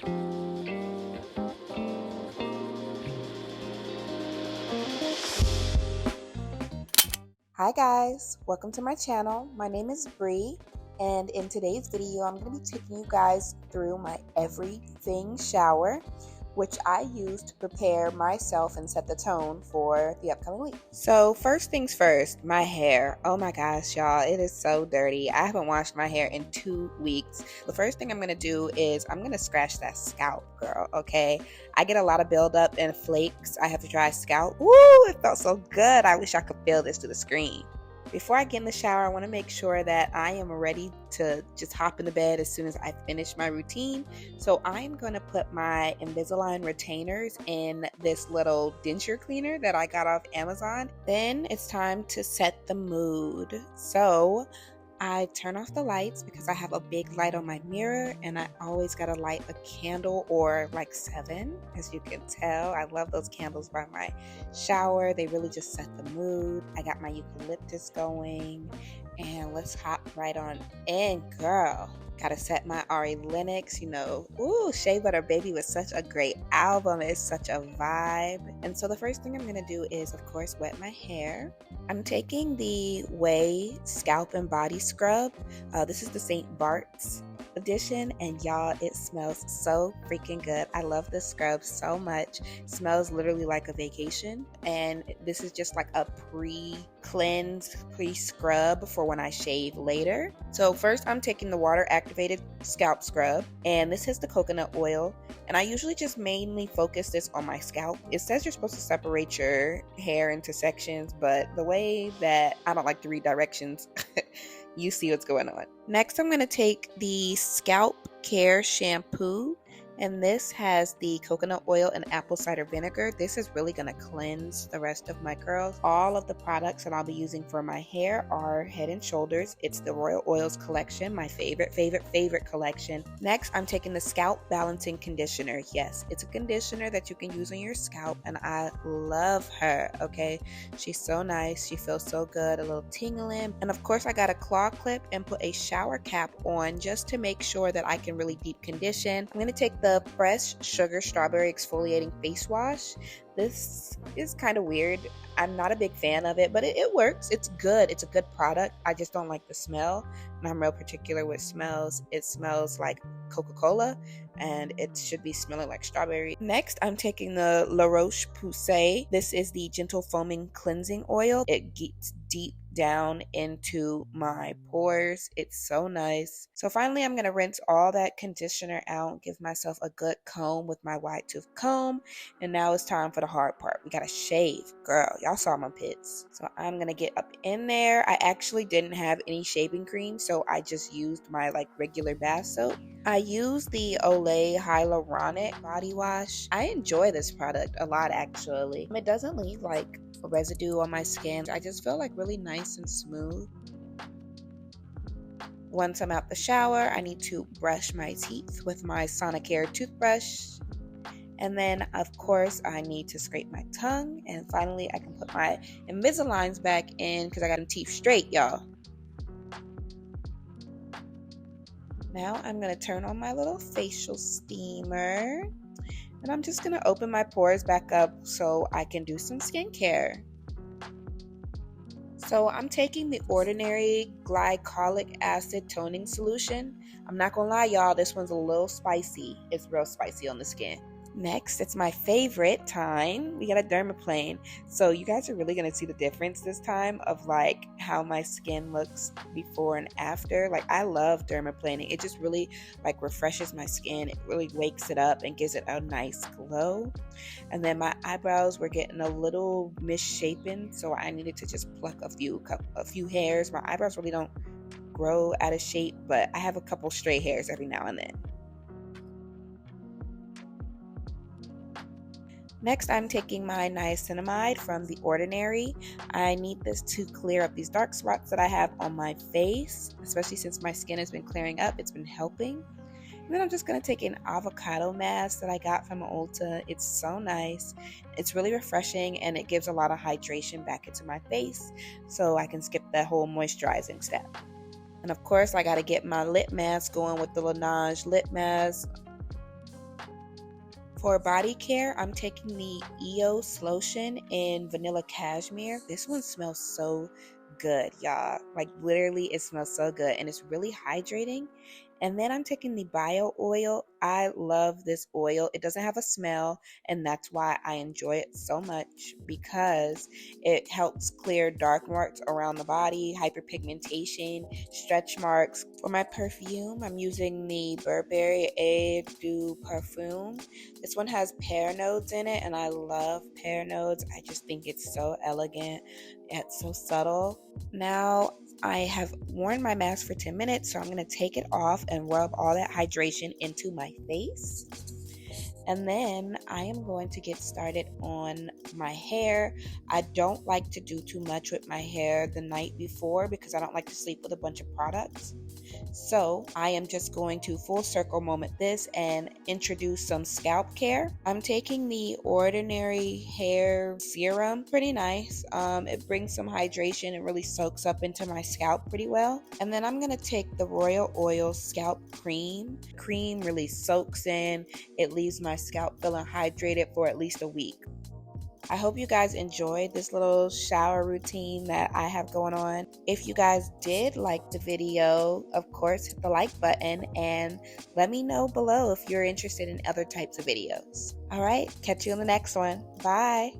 Hi guys, welcome to my channel. My name is Bree, and in today's video I'm going to be taking you guys through my everything shower, which I use to prepare myself and set the tone for the upcoming week. So first things first, my hair. Oh my gosh, y'all, it is so dirty. I haven't washed my hair in 2 weeks. The first thing I'm going to do is I'm going to scratch that scalp, girl, okay? I get a lot of buildup and flakes. I have to dry scalp. Woo, it felt so good. I wish I could feel this through the screen. Before I get in the shower, I want to make sure that I am ready to just hop in the bed as soon as I finish my routine. So I'm going to put my Invisalign retainers in this little denture cleaner that I got off Amazon. Then it's time to set the mood. So I turn off the lights because I have a big light on my mirror, and I always gotta light a candle or like 7, as you can tell. I love those candles by my shower. They really just set the mood. I got my eucalyptus going, and let's hop right on in, girl. Gotta set my Ari Lennox, Ooh, Shea Butter Baby was such a great album. It's such a vibe. And so the first thing I'm gonna do is, of course, wet my hair. I'm taking the Way Scalp and Body Scrub. This is the St. Bart's edition, and y'all, it smells so freaking good. I love this scrub so much. It smells literally like a vacation, and this is just like a pre-cleanse, pre-scrub for when I shave later. So first I'm taking the water activated scalp scrub, and this has the coconut oil, and I usually just mainly focus this on my scalp. It says you're supposed to separate your hair into sections, but the way that I don't like to read directions, you see what's going on. Next, I'm going to take the Scalp Care shampoo, and this has the coconut oil and apple cider vinegar. This is really going to cleanse the rest of my curls. All of the products that I'll be using for my hair are Head and Shoulders. It's the Royal Oils collection, my favorite collection. Next, I'm taking the Scalp Balancing Conditioner. Yes, it's a conditioner that you can use on your scalp, and I love her, okay? She's so nice. She feels so good, a little tingling. And of course, I got a claw clip and put a shower cap on just to make sure that I can really deep condition. I'm going to take the Fresh Sugar Strawberry Exfoliating Face Wash. This is kind of weird. I'm not a big fan of it, but it works. It's good. It's a good product. I just don't like the smell, and I'm real particular with smells. It smells like Coca-Cola, and it should be smelling like strawberry. Next, I'm taking the La Roche-Posay. This is the Gentle Foaming Cleansing Oil. It gets deep down into my pores. It's so nice. So finally, I'm going to rinse all that conditioner out, give myself a good comb with my wide tooth comb, and now it's time for the hard part. We gotta shave, girl. Y'all saw my pits. So I'm gonna get up in there. I actually didn't have any shaving cream, so I just used my regular bath soap. I use the Olay Hyaluronic body wash. I enjoy this product a lot, actually. It doesn't leave a residue on my skin. I just feel really nice and smooth. Once I'm out the shower, I need to brush my teeth with my Sonicare toothbrush. And then, of course, I need to scrape my tongue. And finally, I can put my Invisaligns back in because I got them teeth straight, y'all. Now I'm going to turn on my little facial steamer. And I'm just going to open my pores back up so I can do some skincare. So I'm taking the Ordinary Glycolic Acid Toning Solution. I'm not going to lie, y'all, this one's a little spicy. It's real spicy on the skin. Next, it's my favorite time. We got a dermaplane. So you guys are really going to see the difference this time of how my skin looks before and after. I love dermaplaning. It just really refreshes my skin. It really wakes it up and gives it a nice glow. And then my eyebrows were getting a little misshapen, so I needed to just pluck a few hairs. My eyebrows really don't grow out of shape, but I have a couple stray hairs every now and then. Next, I'm taking my niacinamide from The Ordinary. I need this to clear up these dark spots that I have on my face, especially since my skin has been clearing up. It's been helping. And then I'm just going to take an avocado mask that I got from Ulta. It's so nice. It's really refreshing, and it gives a lot of hydration back into my face, so I can skip that whole moisturizing step. And of course, I got to get my lip mask going with the Laneige lip mask. For body care, I'm taking the EOS lotion in vanilla cashmere. This one smells so good, y'all. Like literally it smells so good and it's really hydrating. And then I'm taking the bio oil. I love this oil. It doesn't have a smell, and that's why I enjoy it so much, because it helps clear dark marks around the body, hyperpigmentation, stretch marks. For my perfume, I'm using the Burberry Eau de Parfum. This one has pear nodes in it, and I love pear nodes. I just think it's so elegant. It's so subtle. Now, I have worn my mask for 10 minutes, so I'm going to take it off and rub all that hydration into my face. And then I am going to get started on my hair. I don't like to do too much with my hair the night before because I don't like to sleep with a bunch of products. So I am just going to full circle moment this and introduce some scalp care. I'm taking the Ordinary Hair Serum. Pretty nice. It brings some hydration and really soaks up into my scalp pretty well. And then I'm going to take the Royal Oil Scalp Cream. Cream really soaks in. It leaves my scalp feeling hydrated for at least a week. I hope you guys enjoyed this little shower routine that I have going on. If you guys did like the video, of course, hit the like button and let me know below if you're interested in other types of videos. All right, catch you in the next one. Bye.